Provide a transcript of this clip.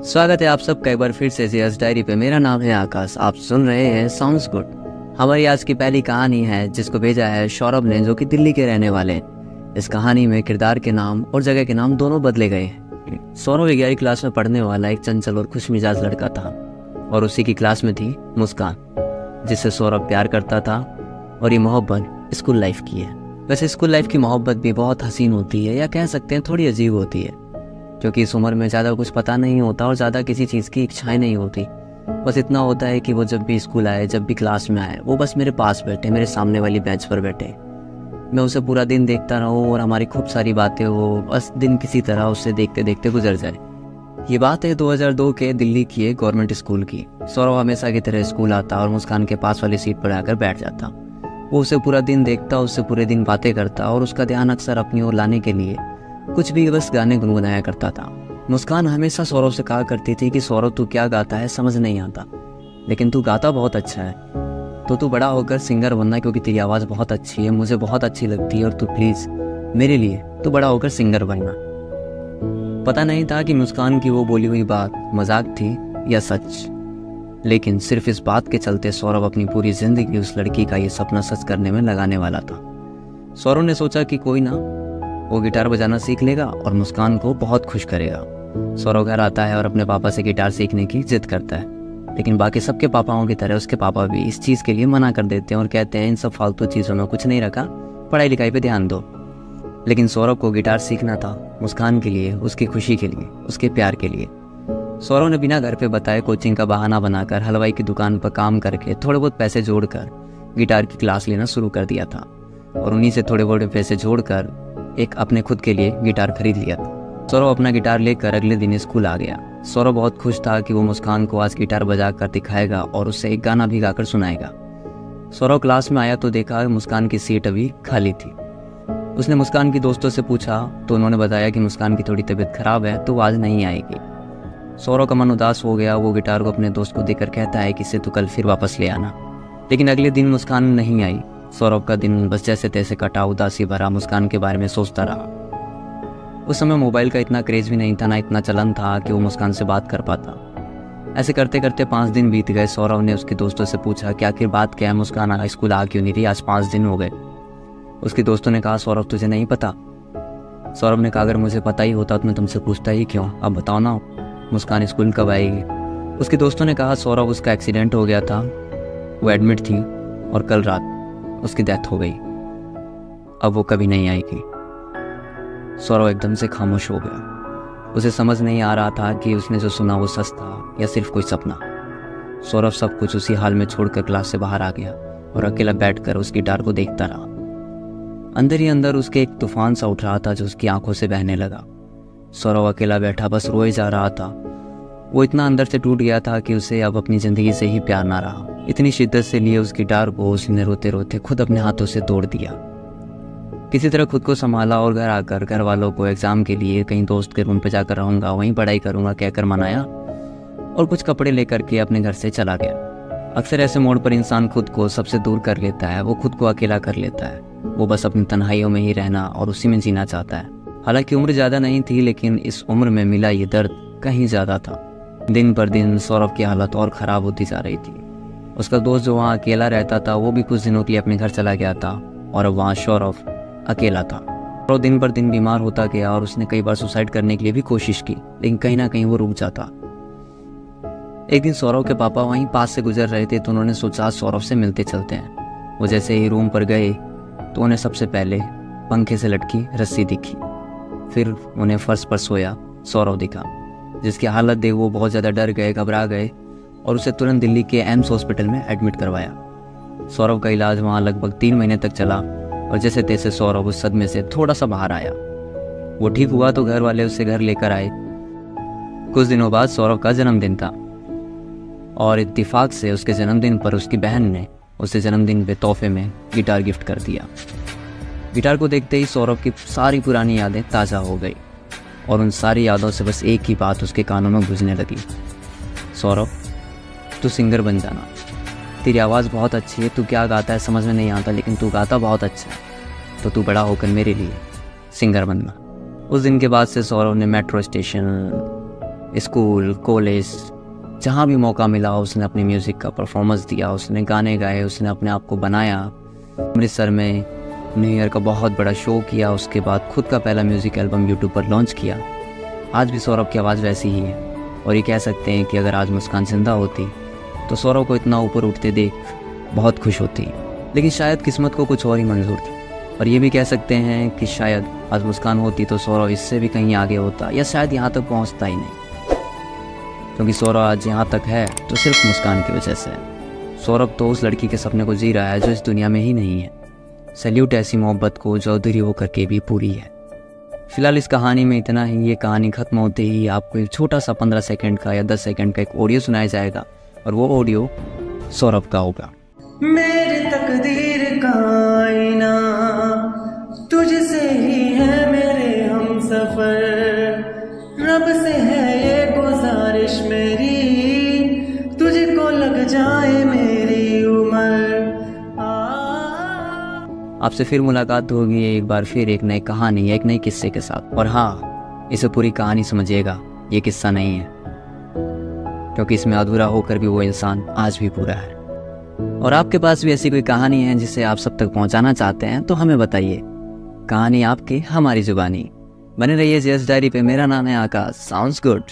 स्वागत है आप सबका एक बार फिर से जीएस डायरी पे। मेरा नाम है आकाश, आप सुन रहे हैं साउंड्स गुड। हमारी आज की पहली कहानी है जिसको भेजा है सौरभ ने, जो कि दिल्ली के रहने वाले हैं। इस कहानी में किरदार के नाम और जगह के नाम दोनों बदले गए हैं। सौरभ 11वीं क्लास में पढ़ने वाला एक चंचल और खुशमिजाज लड़का था और उसी की क्लास में थी मुस्कान, जिससे सौरभ प्यार करता था। और ये मोहब्बत स्कूल लाइफ की है। वैसे स्कूल लाइफ की मोहब्बत भी बहुत हसीन होती है, या कह सकते हैं थोड़ी अजीब होती है, क्योंकि इस उम्र में ज़्यादा कुछ पता नहीं होता और ज़्यादा किसी चीज़ की इच्छाएं नहीं होती। बस इतना होता है कि वो जब भी स्कूल आए, जब भी क्लास में आए, वो बस मेरे पास बैठे, मेरे सामने वाली बेंच पर बैठे, मैं उसे पूरा दिन देखता रहूँ और हमारी खूब सारी बातें हो, बस दिन किसी तरह उससे देखते देखते गुजर जाए। ये बात है 2002 के दिल्ली की एक गवर्नमेंट स्कूल की। सौरभ हमेशा की तरह स्कूल आता और मुस्कान के पास वाली सीट पर आकर बैठ जाता। वो उसे पूरा दिन देखता, उससे पूरे दिन बातें करता और उसका ध्यान अक्सर अपनी ओर लाने के लिए कुछ भी बस गाने गुनगुनाया करता था। मुस्कान हमेशा सौरभ से कहा करती थी कि सौरभ तू क्या गाता है समझ नहीं आता, लेकिन तू गाता बहुत अच्छा है, तो तू बड़ा होकर सिंगर बनना, क्योंकि तेरी आवाज़ बहुत अच्छी है, मुझे बहुत अच्छी लगती है, और तू प्लीज़ मेरे लिए तू बड़ा होकर सिंगर बनना। पता नहीं था कि मुस्कान की वो बोली हुई बात मजाक थी या सच, लेकिन सिर्फ इस बात के चलते सौरभ अपनी पूरी जिंदगी उस लड़की का ये सपना सच करने में लगाने वाला था। सौरभ ने सोचा कि कोई ना, वो गिटार बजाना सीख लेगा और मुस्कान को बहुत खुश करेगा। सौरभ घर आता है और अपने पापा से गिटार सीखने की जिद करता है, लेकिन बाकी सबके पापाओं की तरह उसके पापा भी इस चीज़ के लिए मना कर देते हैं और कहते हैं इन सब फालतू चीज़ों में कुछ नहीं रखा, पढ़ाई लिखाई पे ध्यान दो। लेकिन सौरभ को गिटार सीखना था, मुस्कान के लिए, उसकी खुशी के लिए, उसके प्यार के लिए। सौरभ ने बिना घर पे बताए कोचिंग का बहाना बनाकर हलवाई की दुकान पर काम करके थोड़े बहुत पैसे जोड़कर गिटार की क्लास लेना शुरू कर दिया था, और उन्हीं से थोड़े बहुत पैसे जोड़कर एक अपने खुद के लिए गिटार खरीद लिया था। सौरभ अपना गिटार लेकर अगले दिन स्कूल आ गया। सौरभ बहुत खुश था कि वो मुस्कान को आज गिटार बजा कर दिखाएगा और उससे एक गाना भी गाकर सुनाएगा। सौरभ क्लास में आया तो देखा मुस्कान की सीट अभी खाली थी। उसने मुस्कान की दोस्तों से पूछा तो उन्होंने बताया कि मुस्कान की थोड़ी तबीयत खराब है तो वो आज नहीं आएगी। सौरभ का मन उदास हो गया। वो गिटार को अपने दोस्त को देकर कहता है कि इसे तो कल फिर वापस ले आना। लेकिन अगले दिन मुस्कान नहीं आई। सौरभ का दिन बस जैसे तैसे कटा, उदासी भरा, मुस्कान के बारे में सोचता रहा। उस समय मोबाइल का इतना क्रेज भी नहीं था, ना इतना चलन था कि वो मुस्कान से बात कर पाता। ऐसे करते करते 5 दिन बीत गए। सौरभ ने उसके दोस्तों से पूछा कि आखिर बात क्या है, मुस्कान स्कूल आ क्यों नहीं रही, आज 5 दिन हो गए। उसके दोस्तों ने कहा सौरभ तुझे नहीं पता। सौरभ ने कहा अगर मुझे पता ही होता तो मैं तुमसे पूछता ही क्यों, अब बताओ ना मुस्कान स्कूल कब आएगी। उसके दोस्तों ने कहा सौरभ उसका एक्सीडेंट हो गया था, वो एडमिट थी और कल रात उसकी डेथ हो गई, अब वो कभी नहीं आएगी। सौरभ एकदम से खामोश हो गया। उसे समझ नहीं आ रहा था कि उसने जो सुना वो सच था या सिर्फ कोई सपना। सौरभ सब कुछ उसी हाल में छोड़कर क्लास से बाहर आ गया और अकेला बैठकर उस गिटार को देखता रहा। अंदर ही अंदर उसके एक तूफान सा उठ रहा था जो उसकी आंखों से बहने लगा। सौरभ अकेला बैठा बस रोए जा रहा था। वो इतना अंदर से टूट गया था कि उसे अब अपनी ज़िंदगी से ही प्यार ना रहा। इतनी शिद्दत से लिए उस गिटार को उसने रोते रोते खुद अपने हाथों से तोड़ दिया। किसी तरह खुद को संभाला और घर आकर घर वालों को एग्ज़ाम के लिए कहीं दोस्त के रूम पे जाकर रहूँगा, वहीं पढ़ाई करूँगा कहकर मनाया और कुछ कपड़े लेकर के अपने घर से चला गया। अक्सर ऐसे मोड़ पर इंसान खुद को सबसे दूर कर लेता है, वो खुद को अकेला कर लेता है। वो बस अपनी तन्हाइयों में ही रहना और उसी में जीना चाहता है। हालांकि उम्र ज़्यादा नहीं थी, लेकिन इस उम्र में मिला ये दर्द कहीं ज़्यादा था। दिन पर दिन सौरभ की हालत और ख़राब होती जा रही थी। उसका दोस्त जो वहाँ अकेला रहता था वो भी कुछ दिनों के लिए अपने घर चला गया था और अब वहाँ सौरभ अकेला था। और दिन पर दिन बीमार होता गया और उसने कई बार सुसाइड करने के लिए भी कोशिश की, लेकिन कहीं ना कहीं वो रुक जाता। एक दिन सौरभ के पापा वहीं पास से गुजर रहे थे तो उन्होंने सोचा सौरभ से मिलते चलते हैं। वो जैसे ही रूम पर गए तो उन्हें सबसे पहले पंखे से लटकी रस्सी दिखी। फिर उन्हें फर्श पर सोया सौरभ दिखा, जिसकी हालत देख वो बहुत ज़्यादा डर गए, घबरा गए और उसे तुरंत दिल्ली के एम्स हॉस्पिटल में एडमिट करवाया। सौरभ का इलाज वहाँ लगभग 3 महीने तक चला और जैसे तैसे सौरभ उस सदमे से थोड़ा सा बाहर आया। वो ठीक हुआ तो घर वाले उसे घर लेकर आए। कुछ दिनों बाद सौरभ का जन्मदिन था और इत्तेफाक से उसके जन्मदिन पर उसकी बहन ने उसे जन्मदिन पे तोहफे में गिटार गिफ्ट कर दिया। गिटार को देखते ही सौरभ की सारी पुरानी यादें ताज़ा हो गई और उन सारी यादों से बस एक ही बात उसके कानों में गूंजने लगी, सौरभ तू सिंगर बन जाना, तेरी आवाज़ बहुत अच्छी है, तू क्या गाता है समझ में नहीं आता, लेकिन तू गाता बहुत अच्छा है, तो तू बड़ा होकर मेरे लिए सिंगर बनना। उस दिन के बाद से सौरभ ने मेट्रो स्टेशन, स्कूल, कॉलेज, जहाँ भी मौका मिला उसने अपनी म्यूज़िक का परफॉर्मेंस दिया, उसने गाने गाए, उसने अपने आप को बनाया। अमृतसर में न्यू ईयर का बहुत बड़ा शो किया, उसके बाद खुद का पहला म्यूज़िक एल्बम यूट्यूब पर लॉन्च किया। आज भी सौरभ की आवाज़ वैसी ही है और ये कह सकते हैं कि अगर आज मुस्कान जिंदा होती तो सौरभ को इतना ऊपर उठते देख बहुत खुश होती, लेकिन शायद किस्मत को कुछ और ही मंजूर थी। और ये भी कह सकते हैं कि शायद आज मुस्कान होती तो सौरभ इससे भी कहीं आगे होता, या शायद यहाँ तक पहुँचता ही नहीं। क्योंकि सौरभ आज यहाँ तक है तो सिर्फ मुस्कान की वजह से है। सौरभ तो उस लड़की के सपने को जी रहा है जो इस दुनिया में ही नहीं है। सैल्यूट ऐसी मोहब्बत को जो अधूरी होकर के भी पूरी है। फिलहाल इस कहानी में इतना ही। ये कहानी खत्म होते ही आपको एक छोटा सा 15 सेकंड का या 10 सेकंड का एक ऑडियो सुनाया जाएगा और वो ऑडियो सौरभ का होगा। मेरी तकदीर का आईना तुझसे ही है मेरे हम सफर, रब से है ये गुजारिश मेरी, तुझको लग जाए मेरी उम्र। आपसे फिर मुलाकात होगी एक बार फिर एक नई कहानी या एक नई किस्से के साथ। और हाँ, इसे पूरी कहानी समझिएगा, ये किस्सा नहीं है, क्योंकि इसमें अधूरा होकर भी वो इंसान आज भी पूरा है। और आपके पास भी ऐसी कोई कहानी है जिसे आप सब तक पहुंचाना चाहते हैं तो हमें बताइए। कहानी आपकी, हमारी जुबानी। बने रहिए जेएस डायरी पे। मेरा नाम है आकाश। Sounds good.